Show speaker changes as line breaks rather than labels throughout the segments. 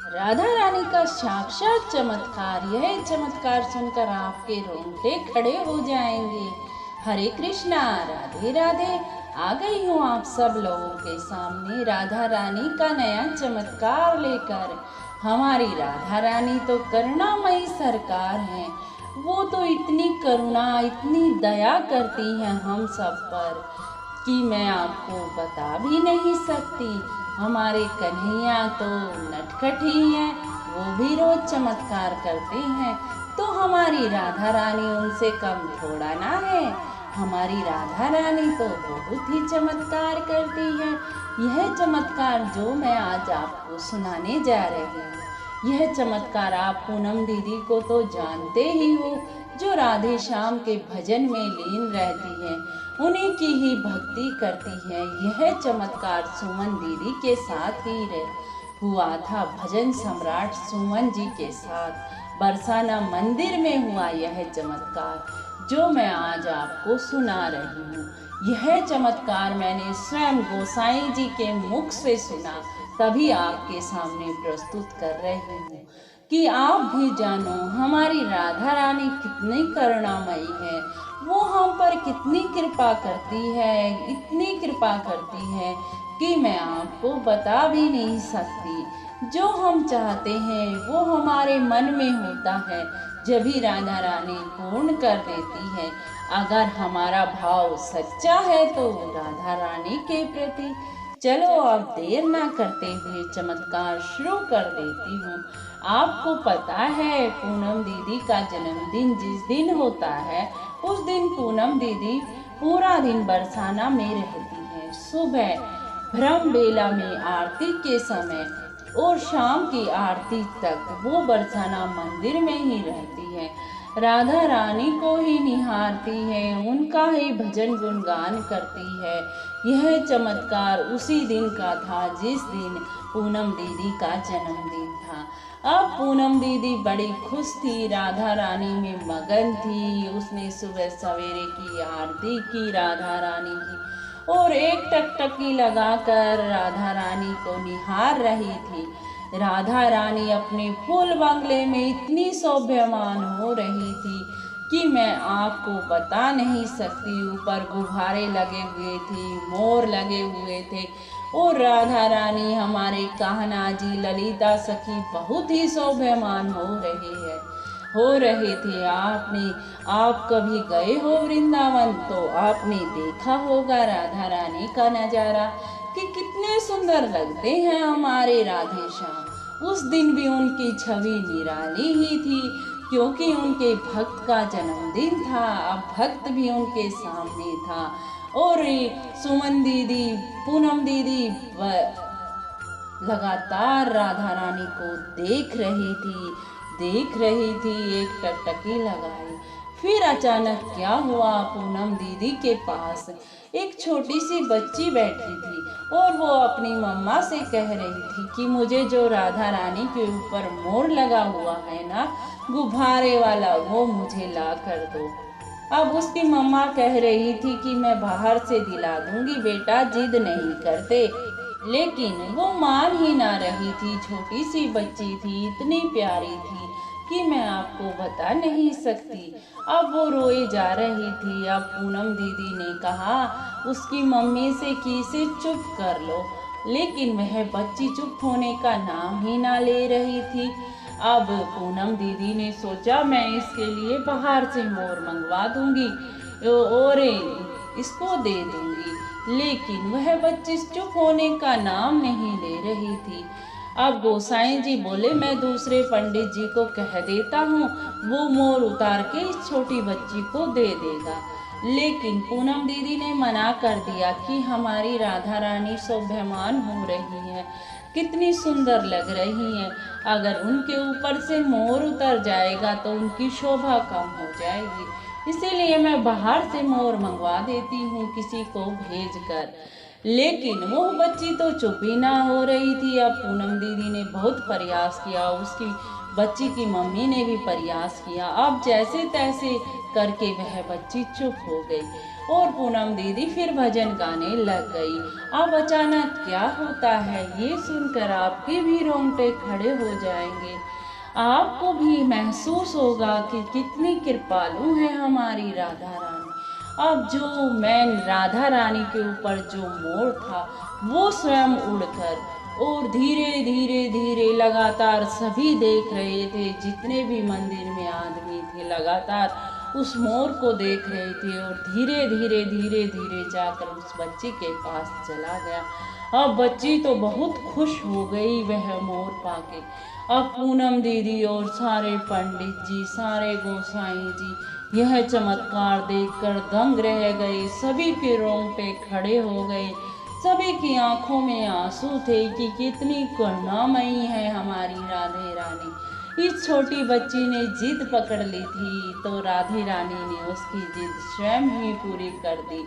राधा रानी का साक्षात चमत्कार। यह चमत्कार सुनकर आपके रोंगटे खड़े हो जाएंगे। हरे कृष्णा, राधे राधे। आ गई हूँ आप सब लोगों के सामने राधा रानी का नया चमत्कार लेकर। हमारी राधा रानी तो करुणामयी सरकार हैं। वो तो इतनी करुणा, इतनी दया करती हैं हम सब पर कि मैं आपको बता भी नहीं सकती। हमारे कन्हैया तो नटखट ही हैं, वो भी रोज चमत्कार करते हैं, तो हमारी राधा रानी उनसे कम थोड़ा ना है। हमारी राधा रानी तो बहुत ही चमत्कार करती है। यह चमत्कार जो मैं आज आपको सुनाने जा रही हूँ, यह चमत्कार आप पूनम दीदी को तो जानते ही हो, जो राधे श्याम के भजन में लीन रहती है, उन्हीं की ही भक्ति करती है। यह चमत्कार सुमन दीदी के साथ ही हुआ था। भजन सम्राट सुमन जी के साथ बरसाना मंदिर में हुआ यह चमत्कार जो मैं आज आपको सुना रही हूँ। यह चमत्कार मैंने स्वयं गोसाई जी के मुख से सुना, तभी आपके सामने प्रस्तुत कर रही हूँ कि आप भी जानो हमारी राधा रानी कितनी करुणामयी है। वो हम पर कितनी कृपा करती है, इतनी कृपा करती है कि मैं आपको बता भी नहीं सकती। जो हम चाहते हैं वो हमारे मन में होता है, जब भी राधा रानी पूर्ण कर देती है। अगर हमारा भाव सच्चा है तो राधा रानी के प्रति। चलो अब देर ना करते हुए चमत्कार शुरू कर देती हूँ। आपको पता है पूनम दीदी का जन्मदिन जिस दिन होता है, उस दिन पूनम दीदी पूरा दिन बरसाना में रहती हैं। सुबह ब्रह्म बेला में आरती के समय और शाम की आरती तक वो बरसाना मंदिर में ही रहती है। राधा रानी को ही निहारती है, उनका ही भजन गुणगान करती है। यह चमत्कार उसी दिन का था जिस दिन पूनम दीदी का जन्मदिन था। अब पूनम दीदी बड़ी खुश थी, राधा रानी में मगन थी। उसने सुबह सवेरे की आरती की राधा रानी की, और एक टकटकी लगाकर राधा रानी को निहार रही थी। राधा रानी अपने फूल बंगले में इतनी शोभायमान हो रही थी कि मैं आपको बता नहीं सकती। ऊपर गुब्बारे लगे हुए थे, मोर लगे हुए थे, और राधा रानी हमारे कान्हा जी, ललिता सखी बहुत ही शोभायमान हो रहे थे। आप कभी गए हो वृंदावन तो आपने देखा होगा राधा रानी का नजारा कि कितने सुंदर लगते हैं हमारे राधे श्याम। उस दिन भी उनकी छवि निराली ही थी, क्योंकि उनके भक्त का जन्मदिन था। अब भक्त भी उनके सामने था, और सुमन दीदी, पूनम दीदी लगातार राधा रानी को देख रही थी। एक टकटकी लगाई, फिर अचानक क्या हुआ, पूनम दीदी के पास एक छोटी सी बच्ची बैठी थी, और वो अपनी मम्मा से कह रही थी कि मुझे जो राधा रानी के ऊपर मोर लगा हुआ है ना, गुब्बारे वाला, वो मुझे ला कर दो। अब उसकी मम्मा कह रही थी कि मैं बाहर से दिला दूंगी बेटा, जिद नहीं करते। लेकिन वो मान ही ना रही थी। छोटी सी बच्ची थी, इतनी प्यारी थी कि मैं आपको बता नहीं सकती। अब वो रोए जा रही थी। अब पूनम दीदी ने कहा उसकी मम्मी से कि इसे चुप कर लो, लेकिन वह बच्ची चुप होने का नाम ही ना ले रही थी। अब पूनम दीदी ने सोचा मैं इसके लिए बाहर से मोर मंगवा दूंगी और इसको दे दूंगी, लेकिन वह बच्ची चुप होने का नाम नहीं ले रही थी। अब गोसाई जी बोले मैं दूसरे पंडित जी को कह देता हूँ, वो मोर उतार के इस छोटी बच्ची को दे देगा। लेकिन पूनम दीदी ने मना कर दिया कि हमारी राधा रानी शोभायमान हो रही है, कितनी सुंदर लग रही है। अगर उनके ऊपर से मोर उतर जाएगा तो उनकी शोभा कम हो जाएगी, इसीलिए मैं बाहर से मोर मंगवा देती हूँ किसी को भेजकर। लेकिन वो बच्ची तो चुप ही ना हो रही थी। अब पूनम दीदी ने बहुत प्रयास किया, उसकी बच्ची की मम्मी ने भी प्रयास किया। अब जैसे तैसे करके वह बच्ची चुप हो गई और पूनम दीदी फिर भजन गाने लग गई। अब अचानक क्या होता है ये सुनकर आपके भी रोंगटे खड़े हो जाएंगे। आपको भी महसूस होगा कि कितनी कृपालु है हमारी राधा रानी। अब जो मैं राधा रानी के ऊपर जो मोर था वो स्वयं उड़कर और धीरे धीरे धीरे लगातार सभी देख रहे थे, जितने भी मंदिर में आदमी थे लगातार उस मोर को देख रहे थे और धीरे धीरे धीरे धीरे जाकर उस बच्ची के पास चला गया। अब बच्ची तो बहुत खुश हो गई वह मोर पाके। अब पूनम दीदी और सारे पंडित जी, सारे गोसाई जी यह चमत्कार देखकर दंग रह गए। सभी के रोंगटे खड़े हो गए, सभी की आंखों में आंसू थे कि कितनी करुणामयी है हमारी राधे रानी। इस छोटी बच्ची ने जिद पकड़ ली थी तो राधे रानी ने उसकी जिद स्वयं ही पूरी कर दी।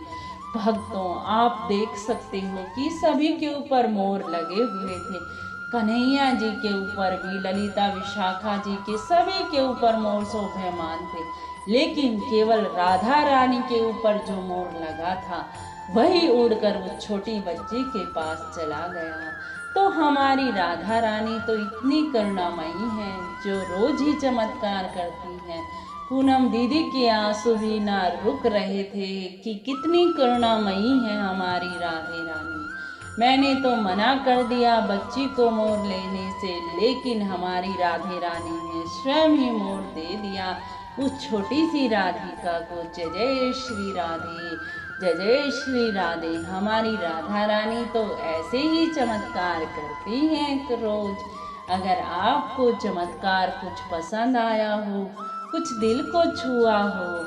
भक्तों, आप देख सकते हो कि सभी के ऊपर मोर लगे हुए थे। कन्हैया जी के ऊपर भी, ललिता विशाखा जी के, सभी के ऊपर मोर शोभायमान थे, लेकिन केवल राधा रानी के ऊपर जो मोर लगा था वही उड़कर वो छोटी बच्ची के पास चला गया। तो हमारी राधा रानी तो इतनी करुणामयी है जो रोज ही चमत्कार करती है। पूनम दीदी के आंसू भी ना रुक रहे थे कि कितनी करुणामयी है हमारी राधे रानी। मैंने तो मना कर दिया बच्ची को मोर लेने से, लेकिन हमारी राधे रानी ने स्वयं ही मोर दे दिया उस छोटी सी राधिका को। जय जय श्री राधे, जय जय श्री राधे। हमारी राधा रानी तो ऐसे ही चमत्कार करती हैं रोज। अगर आपको चमत्कार कुछ पसंद आया हो, कुछ दिल को छुआ हो,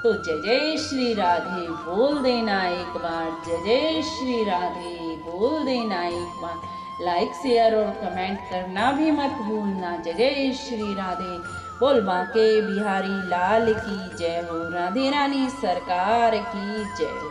तो जय जय श्री राधे बोल देना एक बार। जय जय श्री राधे बोल देना एक बार। लाइक, शेयर और कमेंट करना भी मत भूलना। जय जय श्री राधे बोल। बांके बिहारी लाल की जय हो। राधे रानी सरकार की जय हो।